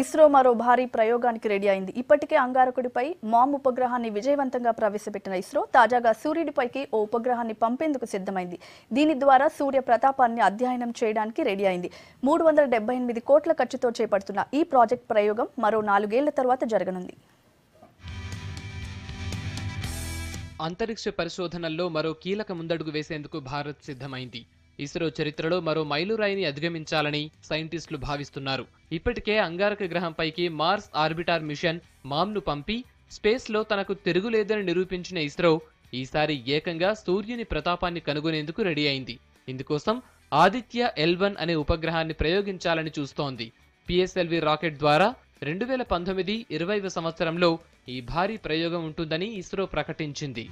ఇస్రో మరో భారీ ప్రయోగానికి రెడీ అయింది. ఇప్పటికే అంగారకుడిపై మామ్ ఉపగ్రహాన్ని విజయవంతంగా ప్రవేశపెట్టిన ఇస్రో తాజాగా సూర్యుడిపైకి ఓ ఉపగ్రహాన్ని పంపేందుకు సిద్ధమైంది. దీని ద్వారా సూర్య ప్రతాపాన్ని అధ్యయనం చేయడానికి రెడీ అయింది. 378 కోట్ల ఖర్చుతో చేపడుతున్న ఈ ప్రాజెక్ట్ ప్రయోగం మరో 4 ఏళ్ల తర్వాత జరగనుంది. అంతరిక్ష పరిశోధనల్లో మరో కీలక ముందడుగు వేసేందుకు భారత్ సిద్ధమైంది. ఇస్రో చరిత్రలో మరో మైలురాయిని అధిగమించాలని సైంటిస్టులు భావిస్తున్నారు. ఇప్పటికే అంగారక గ్రహంపైకి మార్స్ ఆర్బిటార్ మిషన్ మామ్ను పంపి స్పేస్లో తనకు తిరుగులేదని నిరూపించిన ఇస్రో ఈసారి ఏకంగా సూర్యుని ప్రతాపాన్ని కనుగొనేందుకు రెడీ అయింది. ఇందుకోసం ఆదిత్య L1 అనే ఉపగ్రహాన్ని ప్రయోగించాలని చూస్తోంది. PSLV రాకెట్ ద్వారా 2019-20వ సంవత్సరంలో ఈ భారీ ప్రయోగం ఉంటుందని ఇస్రో ప్రకటించింది.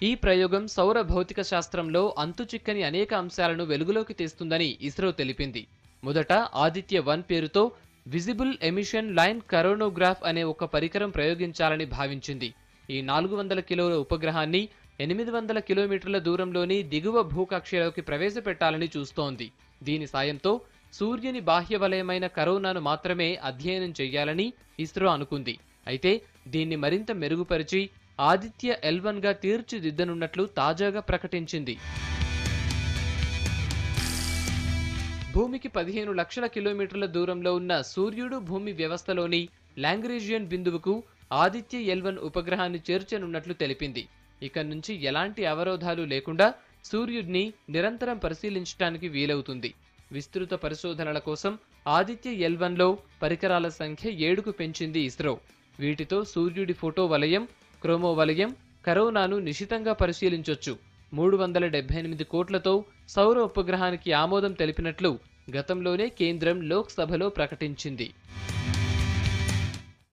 ఈ ప్రయోగం సౌర భౌతిక శాస్త్రంలో అంతుచిక్కని అనేక అంశాలను వెలుగులోకి తెస్తుందని ఇస్రో తెలిపింది. మొదట ఆదిత్య 1 పేరుతో విజిబుల్ ఎమిషన్ లైన్ కరోనోగ్రాఫ్ అనే ఒక పరికరం ప్రయోగించాలని భావించింది. ఈ 400 కిలోల ఉపగ్రహాన్ని 800 కిలోమీటర్ల దూరంలోని దిగువ భూకక్షలోకి ప్రవేశపెట్టాలని చూస్తోంది. దీని సాయంతో సూర్యుని బాహ్య వలయమైన కరోనాను మాత్రమే అధ్యయనం చేయాలని ఇస్రో అనుకుంది. అయితే దీన్ని మరింత మెరుగుపరిచి ఆదిత్య L1 గా తీర్చిదిద్దనున్నట్లు తాజాగా ప్రకటించింది. భూమికి 15 లక్షల కిలోమీటర్ల దూరంలో ఉన్న సూర్యుడు భూమి వ్యవస్థలోని లాంగ్రేజియన్ బిందువుకు ఆదిత్య L1 ఉపగ్రహాన్ని చేర్చనున్నట్లు తెలిపింది. ఇక నుంచి ఎలాంటి అవరోధాలు లేకుండా సూర్యుడిని నిరంతరం పరిశీలించడానికి వీలవుతుంది. విస్తృత పరిశోధనల కోసం ఆదిత్య L1లో పరికరాల సంఖ్య 7కు పెంచింది ఇస్రో. వీటితో సూర్యుడి ఫోటో వలయం, క్రోమో వలయం, కరోనాను నిశితంగా పరిశీలించొచ్చు. 378 కోట్లతో సౌర ఉపగ్రహానికి ఆమోదం తెలిపినట్లు గతంలోనే కేంద్రం లోక్సభలో ప్రకటించింది.